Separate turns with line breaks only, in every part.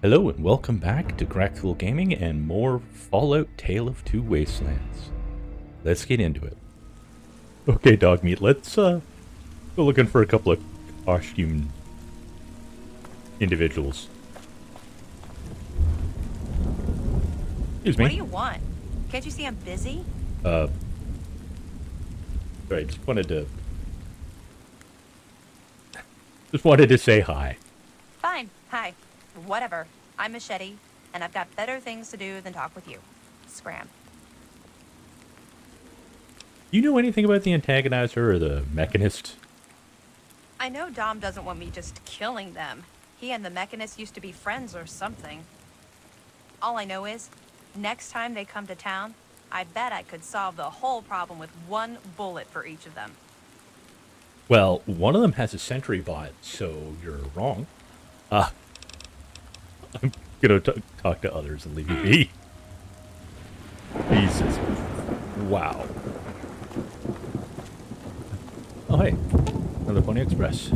Hello and welcome back to Crackful Gaming and more Fallout Tale of Two Wastelands. Let's get into it. Okay, dog meat, let's go looking for a couple of costume individuals. Excuse
What do
me.
you want? Can't you see I'm busy?
Uh, sorry, just wanted to say hi.
Fine. Hi. Whatever. I'm Machete, and I've got better things to do than talk with you. Scram.
Do you know anything about the antagonizer or the mechanist?
I know Dom doesn't want me just killing them. He and the Mechanist used to be friends or something. All I know is, next time they come to town, I bet I could solve the whole problem with one bullet for each of them.
Well, one of them has a sentry bot, so you're wrong. Uh, I'm gonna talk to others and leave you be. Jesus. Wow. Oh, hey. Another Pony Express.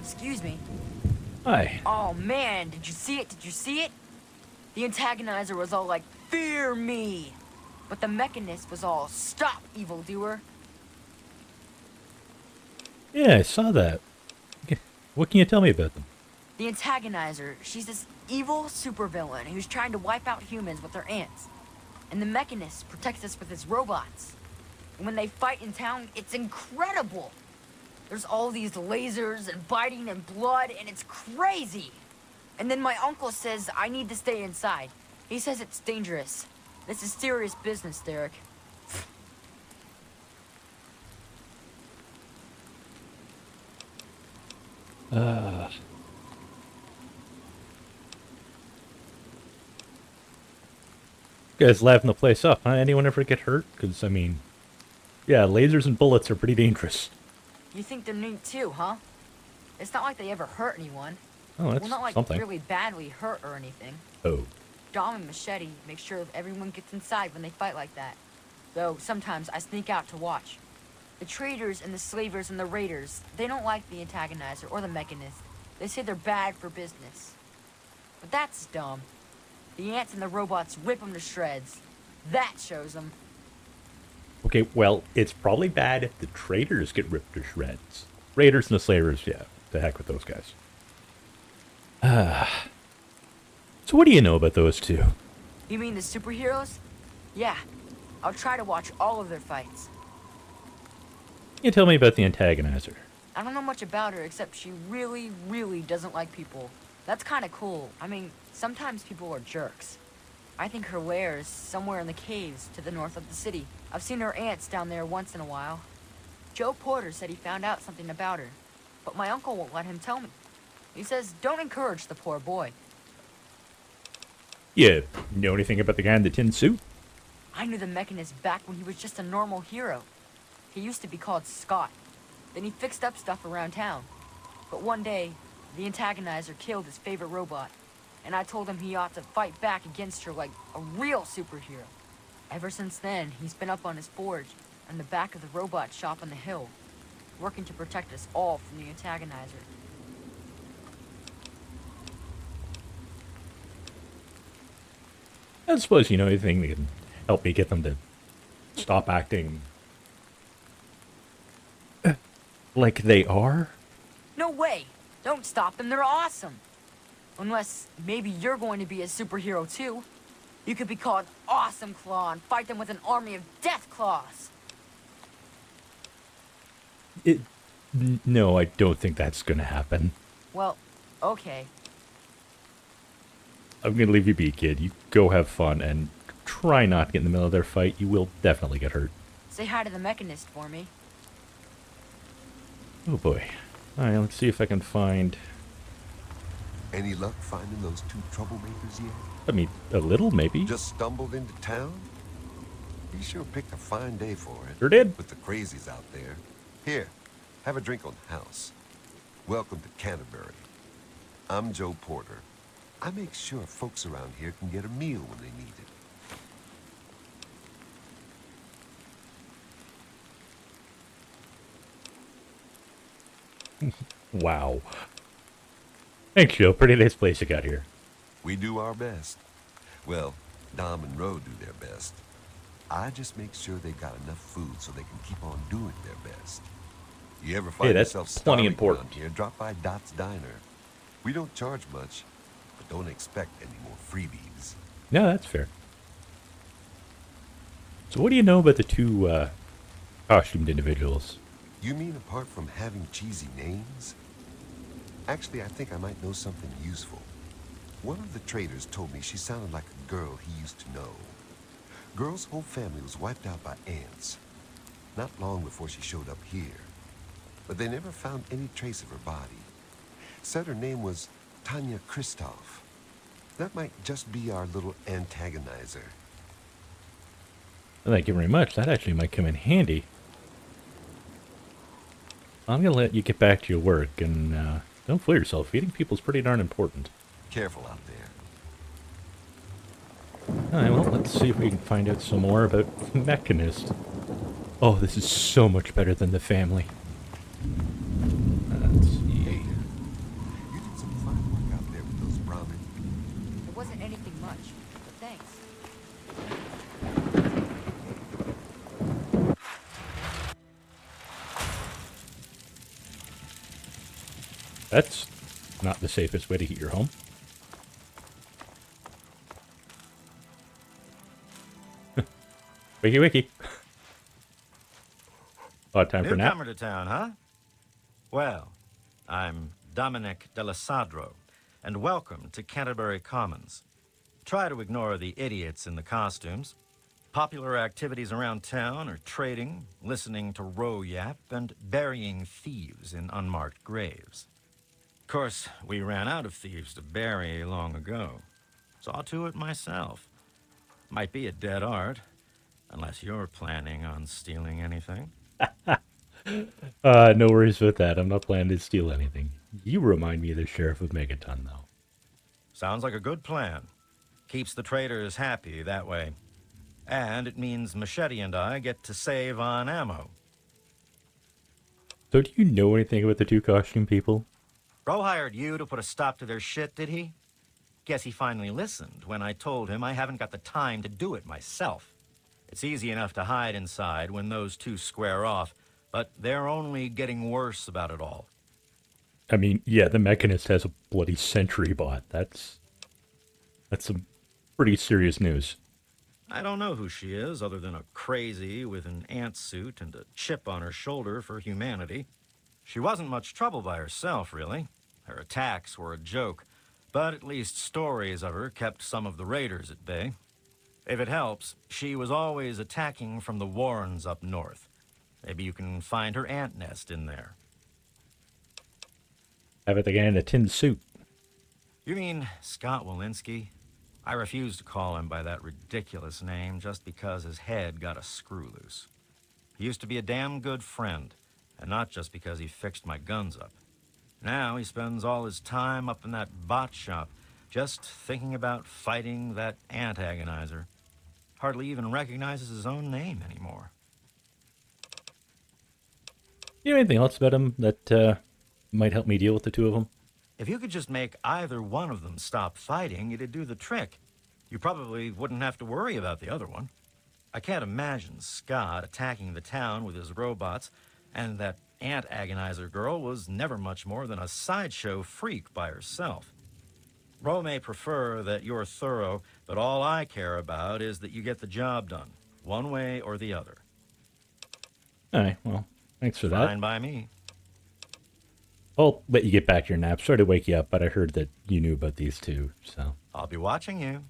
Excuse me.
Hi.
Oh man, did you see it? Did you see it? The antagonizer was all like, "Fear me!" But the Mechanist was all, "Stop, evildoer!"
Yeah, I saw that. What can you tell me about them?
The antagonizer, she's this evil supervillain who's trying to wipe out humans with her ants. And the Mechanist protects us with his robots. And when they fight in town, it's incredible! There's all these lasers and biting and blood, and it's crazy! And then my uncle says I need to stay inside. He says it's dangerous. This is serious business, Derek.
You guys laughing the place up, huh? Anyone ever get hurt? Because, I mean, yeah, lasers and bullets are pretty dangerous.
You think they're neat too, huh? It's not like they ever hurt anyone.
Oh, that's
Well, not like
something.
really badly hurt or anything.
Oh.
Dom and Machete make sure everyone gets inside when they fight like that. Though sometimes I sneak out to watch. The traders and the slavers and the raiders, they don't like the antagonizer or the mechanist. They say they're bad for business. But that's dumb. The ants and the robots rip them to shreds. That shows them.
Okay, well, it's probably bad if the traders get ripped to shreds. Raiders and the slavers, yeah. The heck with those guys. So what do you know about those two?
You mean the superheroes? Yeah. I'll try to watch all of their fights.
Can you tell me about the antagonizer?
I don't know much about her except she really, really doesn't like people. That's kind of cool. I mean, sometimes people are jerks. I think her lair is somewhere in the caves to the north of the city. I've seen her ants down there once in a while. Joe Porter said he found out something about her, but my uncle won't let him tell me. He says, don't encourage the poor boy.
You know anything about the guy in the tin suit?
I knew the Mechanist back when he was just a normal hero. He used to be called Scott. Then he fixed up stuff around town. But one day, the antagonizer killed his favorite robot, and I told him he ought to fight back against her like a real superhero. Ever since then, he's been up on his forge in the back of the robot shop on the hill, working to protect us all from the antagonizer.
I suppose you know anything that can help me get them to stop acting like they are?
No way! Don't stop them, they're awesome! Unless maybe you're going to be a superhero too. You could be called Awesome Claw and fight them with an army of Death Claws.
No, I don't think that's gonna happen.
Well, okay.
I'm gonna leave you be, kid. You go have fun and try not to get in the middle of their fight. You will definitely get hurt.
Say hi to the Mechanist for me.
Oh boy. Alright, let's see if I can find...
Any luck finding those two troublemakers yet?
I mean, a little, maybe.
Just stumbled into town? You sure picked a fine day for it.
Sure did.
With the crazies out there. Here, have a drink on the house. Welcome to Canterbury. I'm Joe Porter. I make sure folks around here can get a meal when they need it.
Wow. Thanks, Joe. Pretty nice place you got here.
We do our best. Well, Dom and Ro do their best. I just make sure they've got enough food so they can keep on doing their best. You ever find
that's
yourself
plenty
starving
important.
around here, drop by Dot's Diner. We don't charge much, but don't expect any more freebies.
No, that's fair. So what do you know about the two costumed individuals?
You mean apart from having cheesy names? Actually, I think I might know something useful. One of the traders told me she sounded like a girl he used to know. Girl's whole family was wiped out by ants. Not long before she showed up here. But they never found any trace of her body. Said her name was Tanya Kristoff. That might just be our little antagonizer.
Thank you very much. That actually might come in handy. I'm going to let you get back to your work, and don't fool yourself. Feeding people's pretty darn important.
Careful out there.
Alright, well, let's see if we can find out some more about Mechanist. Oh, this is so much better than the family. Let's see.
Hey, you did some fine work out there with those Brahmin.
It wasn't anything much, but thanks.
That's not the safest way to heat your home. Wiki wiki. Odd time for nap.
Newcomer to town, huh? Well, I'm Dominic Delasadro, and welcome to Canterbury Commons. Try to ignore the idiots in the costumes. Popular activities around town are trading, listening to row yap, and burying thieves in unmarked graves. Of course, we ran out of thieves to bury long ago. Saw to it myself. Might be a dead art, unless you're planning on stealing anything.
No worries about that. I'm not planning to steal anything. You remind me of the Sheriff of Megaton, though.
Sounds like a good plan. Keeps the traders happy that way. And it means Machete and I get to save on ammo.
So do you know anything about the two costume people?
Bro hired you to put a stop to their shit, did he? Guess he finally listened when I told him I haven't got the time to do it myself. It's easy enough to hide inside when those two square off, but they're only getting worse about it all.
I mean, yeah, the Mechanist has a bloody sentry bot. That's some pretty serious news.
I don't know who she is, other than a crazy with an ant suit and a chip on her shoulder for humanity. She wasn't much trouble by herself, really. Her attacks were a joke, but at least stories of her kept some of the raiders at bay. If it helps, she was always attacking from the Warrens up north. Maybe you can find her ant nest in there.
How about the guy in a tin suit?
You mean Scott Walensky? I refuse to call him by that ridiculous name just because his head got a screw loose. He used to be a damn good friend, and not just because he fixed my guns up. Now he spends all his time up in that bot shop, just thinking about fighting that antagonizer. Hardly even recognizes his own name anymore.
You know anything else about him that might help me deal with the two of them?
If you could just make either one of them stop fighting, it'd do the trick. You probably wouldn't have to worry about the other one. I can't imagine Scott attacking the town with his robots, and that ant agonizer girl was never much more than a sideshow freak by herself. Ro may prefer that you're thorough, but all I care about is that you get the job done, one way or the other.
Alright, well, thanks for that.
Fine by me.
I'll let you get back to your nap. Sorry to wake you up, but I heard that you knew about these two, so.
I'll be watching you.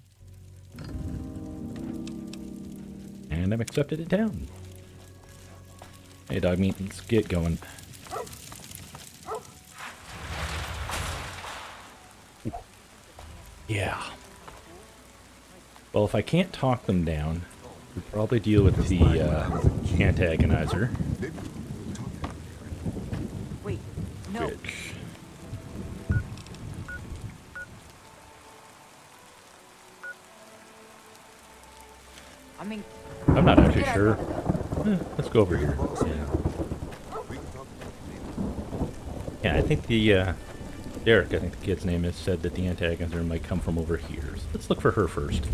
And I'm accepted at town. Hey, dog meat, let's get going. Ooh. Yeah. Well, if I can't talk them down, we'll probably deal with the antagonizer.
Wait, no.
Which...
I mean,
I'm not actually
get
sure.
out.
Let's go over here. Yeah. Yeah, I think the, Derek, I think the kid's name is, said that the antagonizer might come from over here. So let's look for her first.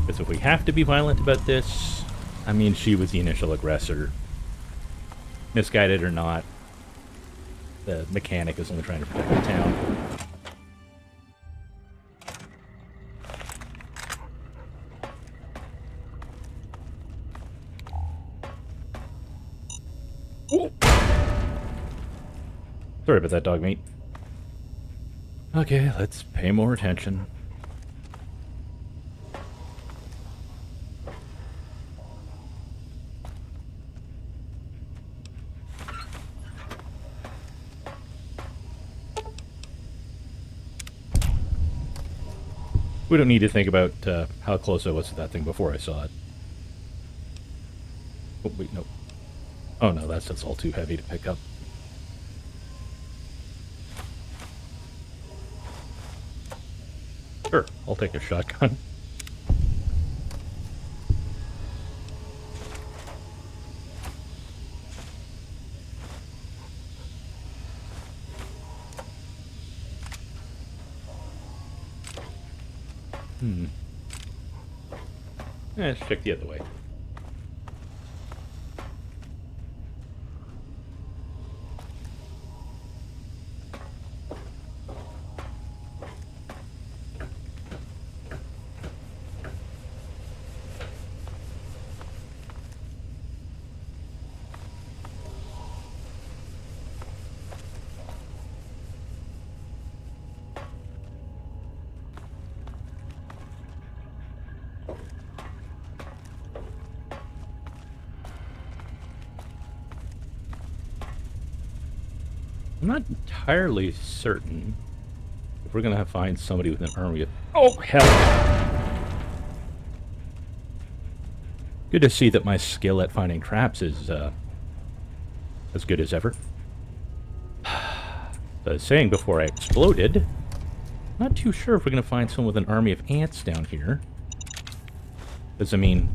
Because if we have to be violent about this, I mean, she was the initial aggressor. Misguided or not, the mechanic is only trying to protect the town. Ooh. Sorry about that, dog meat. Okay, let's pay more attention. We don't need to think about how close I was to that thing before I saw it. Oh, wait, no. Oh, no, that's just all too heavy to pick up. Sure, I'll take a shotgun. Let's check the other way. I'm not entirely certain if we're gonna find somebody with an army of... Oh, hell! Good to see that my skill at finding traps is, as good as ever. As I was saying before I exploded, not too sure if we're gonna find someone with an army of ants down here. Because, I mean,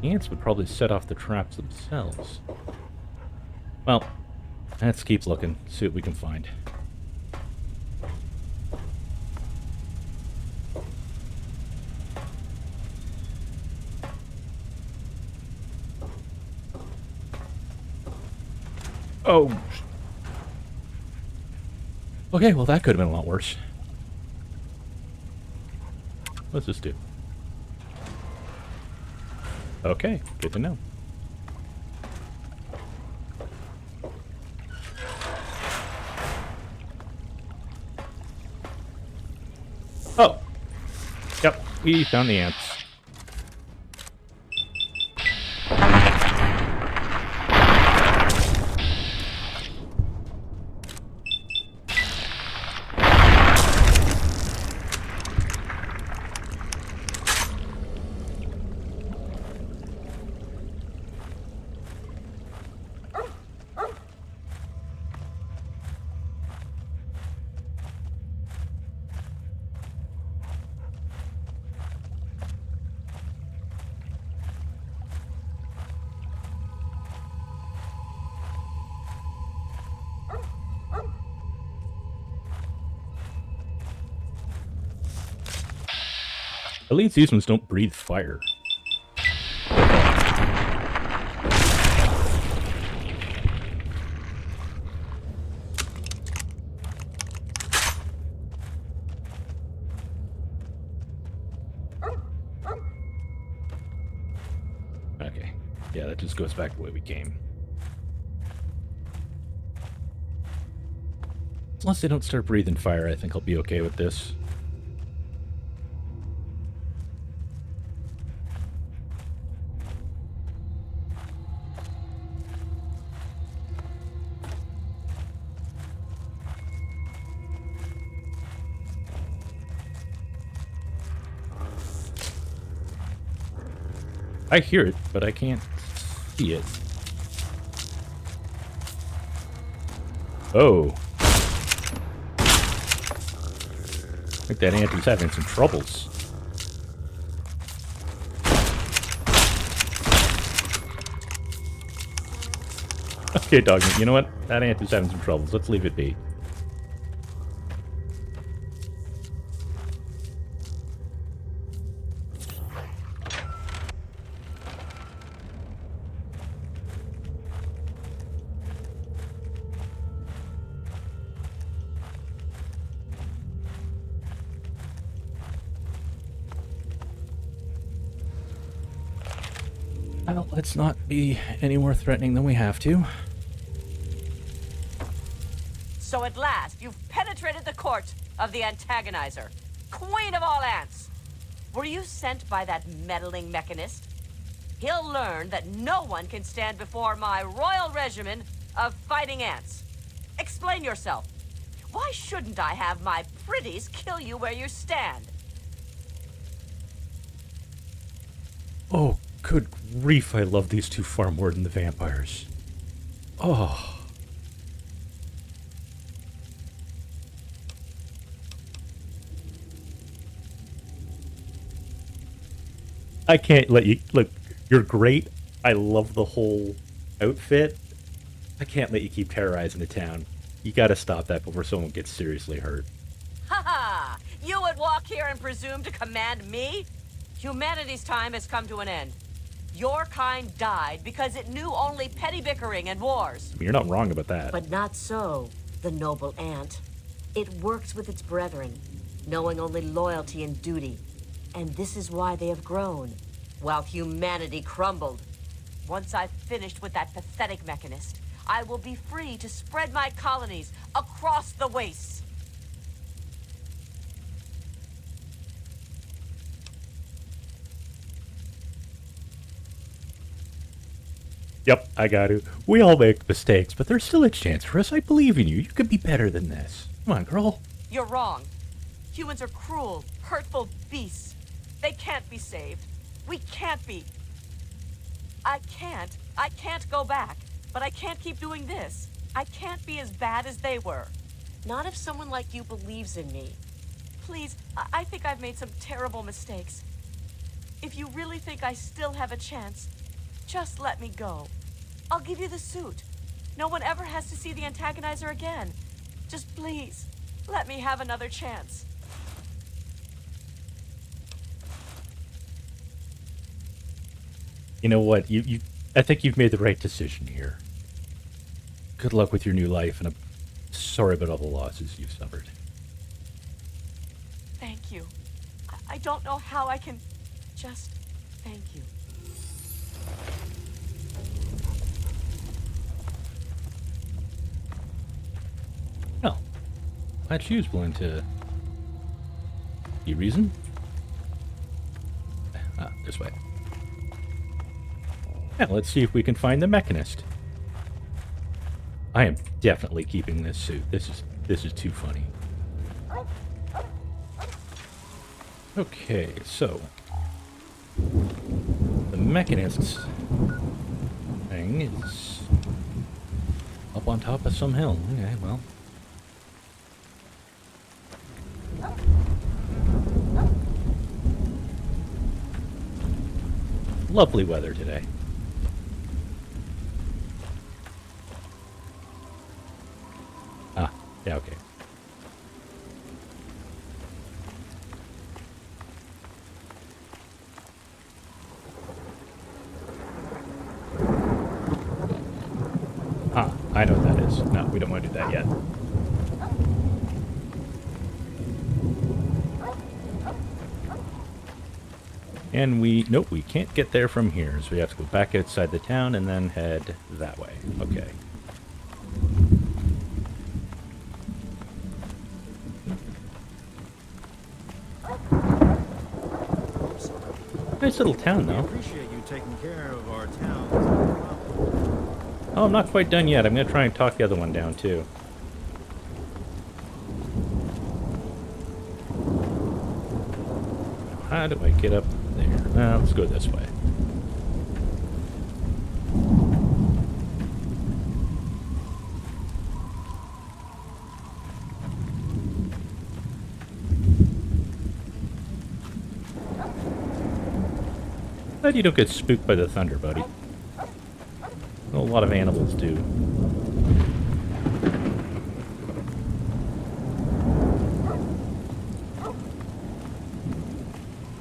ants would probably set off the traps themselves. Well... let's keep looking, see what we can find. Oh. Okay, well that could have been a lot worse. What's this do? Okay, good to know. Oh! Yep, we found the ants. At least these ones don't breathe fire. Okay. Yeah, that just goes back to the way we came. Unless they don't start breathing fire, I think I'll be okay with this. I hear it, but I can't see it. Oh. I think that ant is having some troubles. Okay, dog meat. You know what? That ant is having some troubles. Let's leave it be. Well, let's not be any more threatening than we have to.
So at last, you've penetrated the court of the antagonizer, queen of all ants. Were you sent by that meddling mechanist? He'll learn that no one can stand before my royal regimen of fighting ants. Explain yourself. Why shouldn't I have my pretties kill you where you stand?
Oh, good grief, I love these two far more than the vampires. Oh. I can't let you... Look, you're great. I love the whole outfit. I can't let you keep terrorizing the town. You gotta stop that before someone gets seriously hurt.
Ha ha! You would walk here and presume to command me? Humanity's time has come to an end. Your kind died because it knew only petty bickering and wars.
I mean, you're not wrong about that.
But not so, the noble ant. It works with its brethren, knowing only loyalty and duty. And this is why they have grown, while humanity crumbled.
Once I've finished with that pathetic mechanist, I will be free to spread my colonies across the wastes.
Yep, I got to. We all make mistakes, but there's still a chance for us. I believe in you. You could be better than this. Come on, girl.
You're wrong. Humans are cruel, hurtful beasts. They can't be saved. We can't be. I can't go back. But I can't keep doing this. I can't be as bad as they were.
Not if someone like you believes in me.
Please, I think I've made some terrible mistakes. If you really think I still have a chance, just let me go. I'll give you the suit. No one ever has to see the antagonizer again. Just please, let me have another chance.
You know what? I think you've made the right decision here. Good luck with your new life, and I'm sorry about all the losses you've suffered.
Thank you. I don't know how I can just thank you.
Well, glad she was willing to... You reason? Ah, this way. Yeah, let's see if we can find the mechanist. I am definitely keeping this suit. This is too funny. Okay, so the mechanist's thing is up on top of some hill. Okay, well. Lovely weather today. Ah, yeah, okay. Ah, I know what that is. No, we don't want to do that yet. And nope, we can't get there from here, so we have to go back outside the town and then head that way. Okay. Nice little town, though.
Appreciate you taking care of our town.
Oh, I'm not quite done yet. I'm going to try and talk the other one down, too. How do I get up there? Let's go this way. Glad you don't get spooked by the thunder, buddy. A lot of animals do.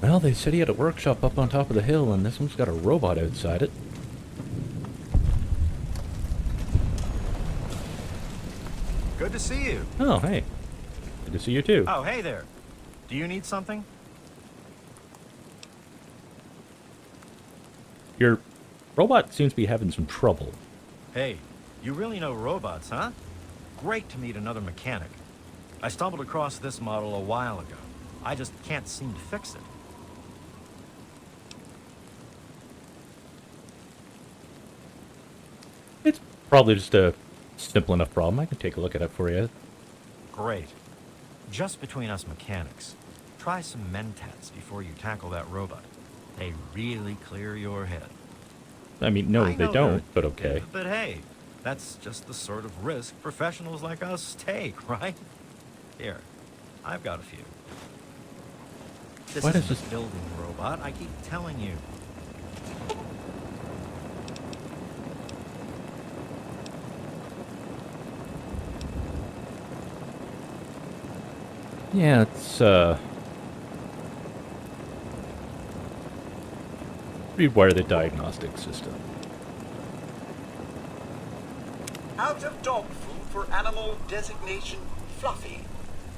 Well, they said he had a workshop up on top of the hill, and this one's got a robot outside it.
Good to see you.
Oh, hey. Good to see you, too.
Oh, hey there. Do you need something?
Your robot seems to be having some trouble.
Hey, you really know robots, huh? Great to meet another mechanic. I stumbled across this model a while ago. I just can't seem to fix it.
It's probably just a simple enough problem. I can take a look at it for you.
Great. Just between us mechanics, try some mentats before you tackle that robot. They really clear your head.
I mean, no,
I
they
know
don't,
that-
but okay.
But hey, that's just the sort of risk professionals like us take, right? Here, I've got a few. This
Why does
isn't
this-
a building robot, I keep telling you.
Yeah, it's, rewire the diagnostic system.
Out of dog food for animal designation Fluffy.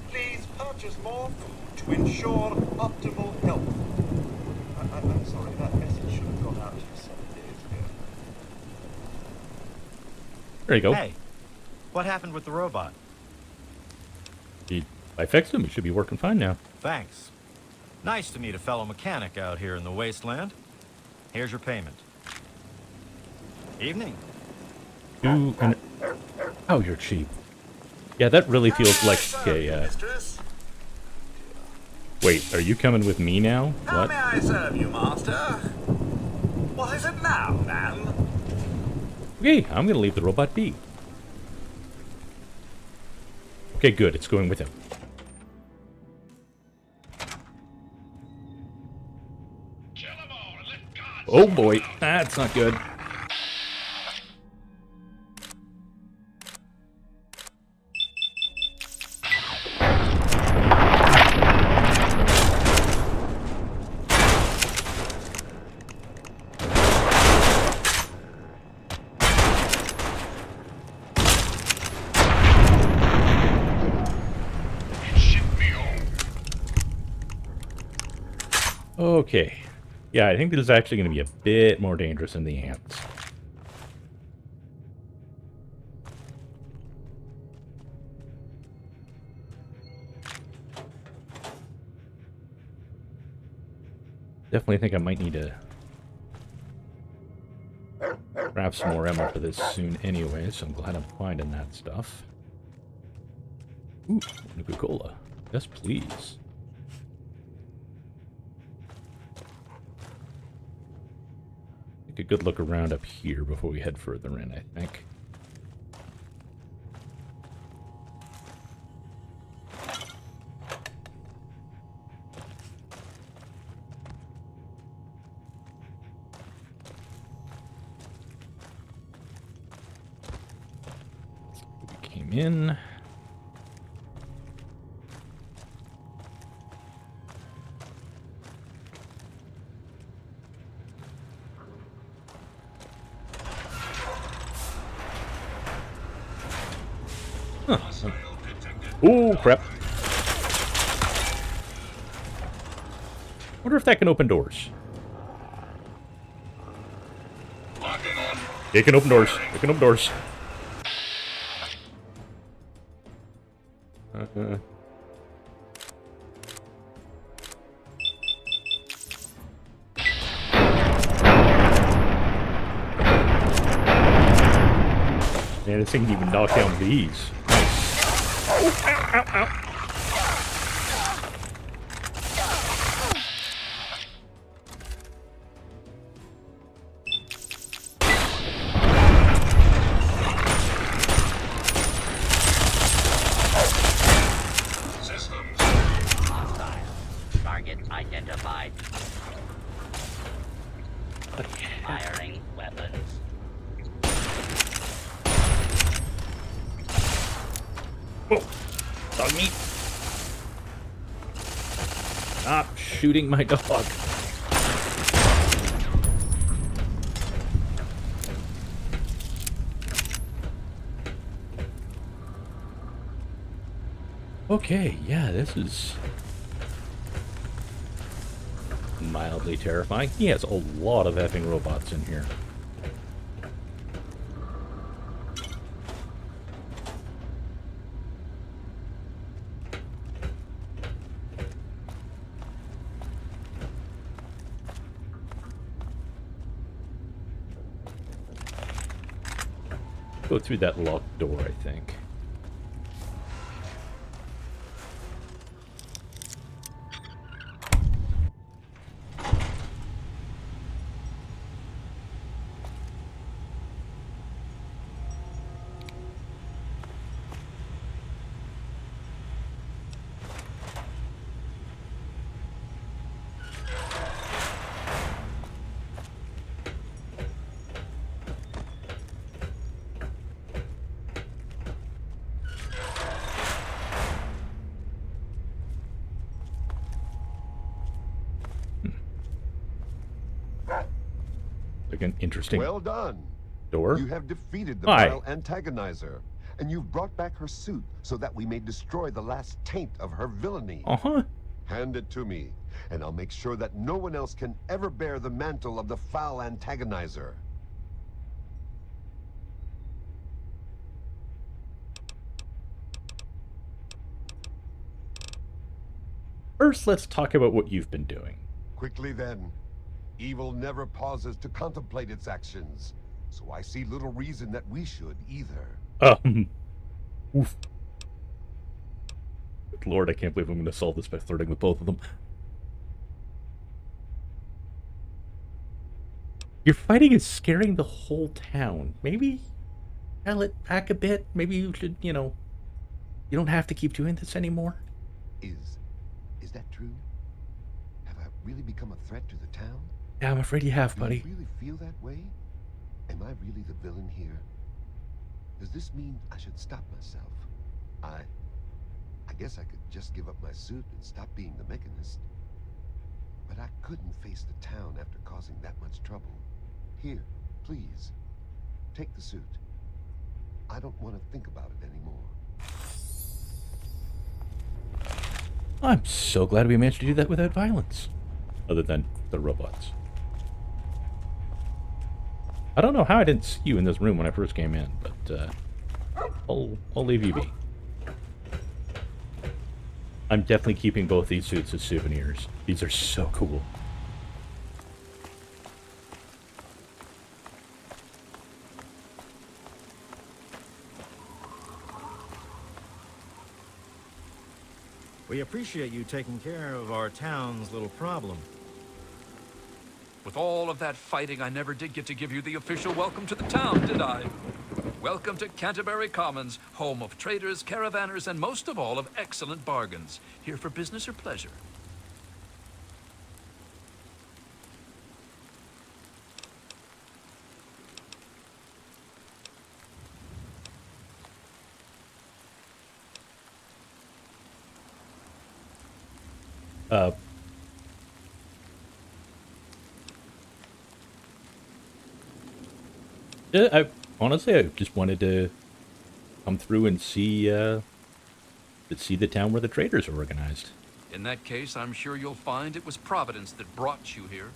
Please purchase more food to ensure optimal health. I'm sorry, that message should have gone out to you 7 days ago.
There you go.
Hey, what happened with the robot?
I fixed him. He should be working fine now.
Thanks. Nice to meet a fellow mechanic out here in the wasteland. Here's your payment. Evening.
Oh, you're cheap. Yeah, that really feels like a,
Mistress,
Wait, are you coming with me now?
how
What?
may I serve you, master? What is it now, ma'am?
Okay, I'm gonna leave the robot be. Okay, good. It's going with him. Oh boy, that's not good. Okay. Yeah, I think this is actually going to be a bit more dangerous than the ants. Definitely think I might need to grab some more ammo for this soon anyway, so I'm glad I'm finding that stuff. Ooh, Nuka-Cola. Yes, please. Take a good look around up here before we head further in, I think. We came in. Huh. Oh, crap. Wonder if that can open doors. It can open doors. It can open doors. Man, this thing can even knock down these. Nice. Oh, ow, ow, ow.
Target identified. Firing weapons.
Oh, dog meat. Stop shooting my dog. Okay, yeah, this is mildly terrifying. He has a lot of effing robots in here. Go through that locked door, I think. Like an interesting
Well done.
door.
You have defeated the
Hi.
vile antagonizer, and you've brought back her suit so that we may destroy the last taint of her villainy.
Uh-huh.
Hand it to me, and I'll make sure that no one else can ever bear the mantle of the foul antagonizer.
First, let's talk about what you've been doing.
Quickly then. Evil never pauses to contemplate its actions, so I see little reason that we should either.
Oof. Good Lord, I can't believe I'm going to solve this by flirting with both of them. Your fighting is scaring the whole town. Maybe dial it back a bit. Maybe you should, you know, you don't have to keep doing this anymore.
Is that true? Have I really become a threat to the town?
Yeah, I'm afraid you have, buddy.
Do you really feel that way? Am I really the villain here? Does this mean I should stop myself? I guess I could just give up my suit and stop being the mechanist. But I couldn't face the town after causing that much trouble. Here, please, take the suit. I don't want to think about it anymore.
I'm so glad we managed to do that without violence. Other than the robots. I don't know how I didn't see you in this room when I first came in, but I'll leave you be. I'm definitely keeping both these suits as souvenirs. These are so cool.
We appreciate you taking care of our town's little problem.
With all of that fighting, I never did get to give you the official welcome to the town, did I? Welcome to Canterbury Commons, home of traders, caravanners, and most of all, of excellent bargains. Here for business or pleasure?
I honestly, I just wanted to come through and see the town where the traders are organized.
In that case, I'm sure you'll find it was Providence that brought you here.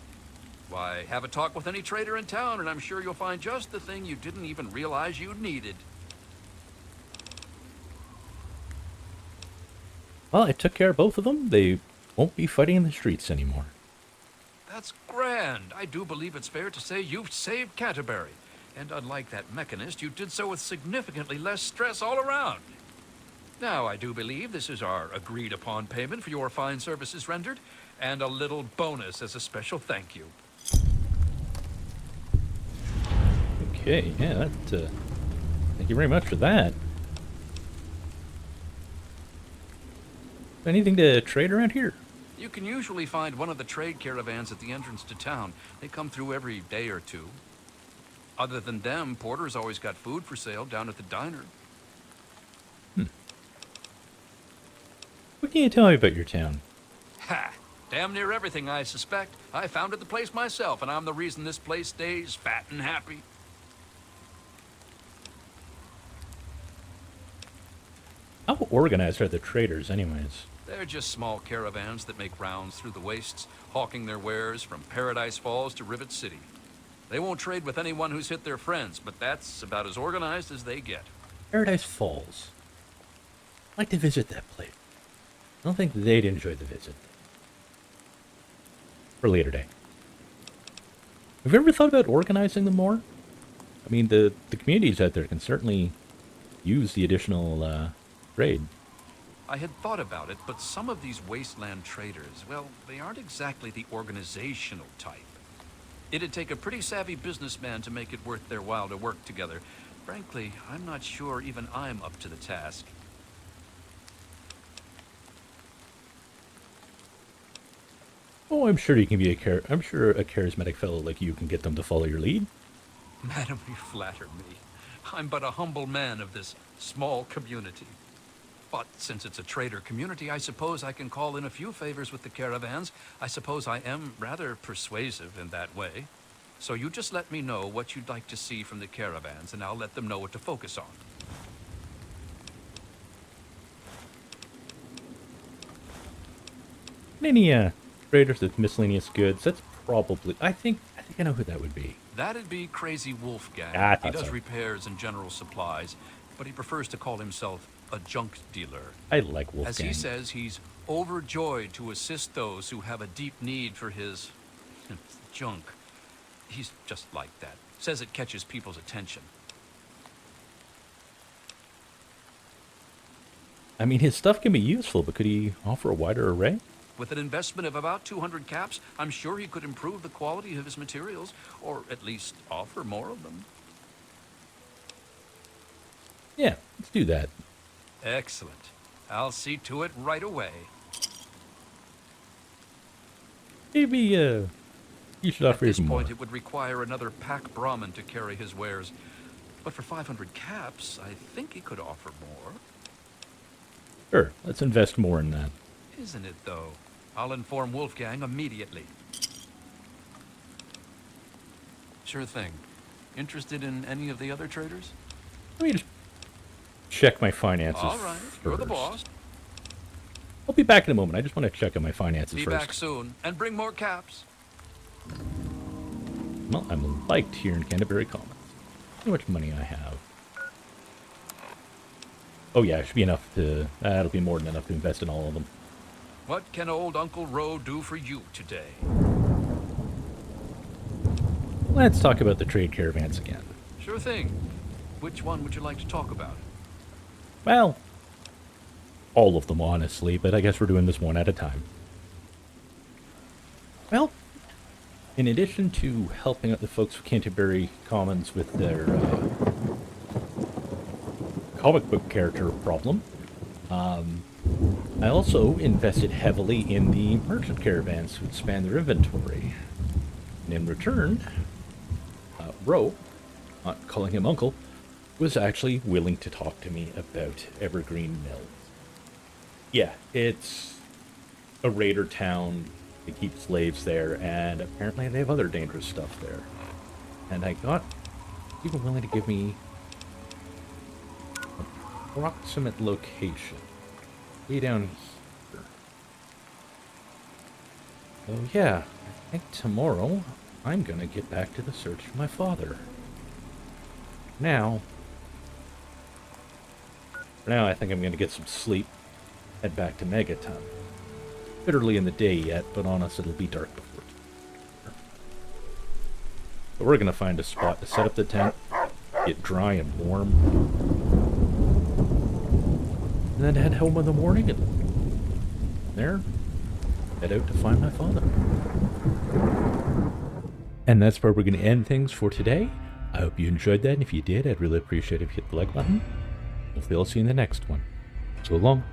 Why, have a talk with any trader in town, and I'm sure you'll find just the thing you didn't even realize you needed.
Well, I took care of both of them. They won't be fighting in the streets anymore.
That's grand. I do believe it's fair to say you've saved Canterbury. And unlike that mechanist, you did so with significantly less stress all around. Now, I do believe this is our agreed-upon payment for your fine services rendered, and a little bonus as a special thank you.
Okay, yeah, that, thank you very much for that. Anything to trade around here?
You can usually find one of the trade caravans at the entrance to town. They come through every day or two. Other than them, Porter's always got food for sale down at the diner.
What can you tell me about your town?
Ha! Damn near everything, I suspect. I founded the place myself, and I'm the reason this place stays fat and happy.
How organized are the traders, anyways?
They're just small caravans that make rounds through the wastes, hawking their wares from Paradise Falls to Rivet City. They won't trade with anyone who's hit their friends, but that's about as organized as they get.
Paradise Falls. I'd like to visit that place. I don't think they'd enjoy the visit. For later day. Have you ever thought about organizing them more? I mean, the communities out there can certainly use the additional trade.
I had thought about it, but some of these wasteland traders, well, they aren't exactly the organizational type. It'd take a pretty savvy businessman to make it worth their while to work together. Frankly, I'm not sure even I'm up to the task.
Oh, I'm sure you can be I'm sure a charismatic fellow like you can get them to follow your lead.
Madam, you flatter me. I'm but a humble man of this small community. But since it's a trader community, I suppose I can call in a few favors with the caravans. I suppose I am rather persuasive in that way. So you just let me know what you'd like to see from the caravans, and I'll let them know what to focus on.
Any traders with miscellaneous goods? That's probably. I think I know who that would be.
That'd be Crazy Wolfgang.
Ah, I
He
thought
does
so.
repairs and general supplies, but he prefers to call himself a junk dealer.
I like
As
Wolfgang.
he says, he's overjoyed to assist those who have a deep need for his junk. He's just like that. Says it catches people's attention.
I mean, his stuff can be useful, but could he offer a wider array?
With an investment of about 200 caps, I'm sure he could improve the quality of his materials, or at least offer more of them.
Yeah, let's do that.
Excellent. I'll see to it right away.
Maybe you should
At
offer
this
even more.
point, it would require another pack Brahmin to carry his wares. But for 500 caps, I think he could offer more.
Sure, let's invest more in that.
Isn't it, though? I'll inform Wolfgang immediately. Sure thing. Interested in any of the other traders?
Let me just check my finances.
All right, you're the
first.
boss.
I'll be back in a moment. I just want to check on my finances
Be
first.
back soon, and bring more caps.
Well, I'm liked here in Canterbury Commons. How much money I have? Oh yeah, it should be enough to. That'll be more than enough to invest in all of them.
What can old Uncle Ro do for you today?
Let's talk about the trade caravans again.
Sure thing. Which one would you like to talk about?
Well, all of them, honestly, but I guess we're doing this one at a time. Well, in addition to helping out the folks of Canterbury Commons with their comic book character problem, I also invested heavily in the merchant caravans to expand their inventory. And in return, Ro, not calling him uncle, was actually willing to talk to me about Evergreen Mills. Yeah, it's a raider town. They keep slaves there, and apparently they have other dangerous stuff there. And I got people willing to give me an approximate location. Way down here. So yeah, I think tomorrow I'm gonna get back to the search for my father. For now, I think I'm gonna get some sleep, head back to Megaton. Bit early in the day yet, but on us it'll be dark before. But we're gonna find a spot to set up the tent, get dry and warm, and then head home in the morning and there, head out to find my father. And that's where we're gonna end things for today. I hope you enjoyed that, and if you did, I'd really appreciate it if you hit the like button. Hopefully I'll see you in the next one. So long.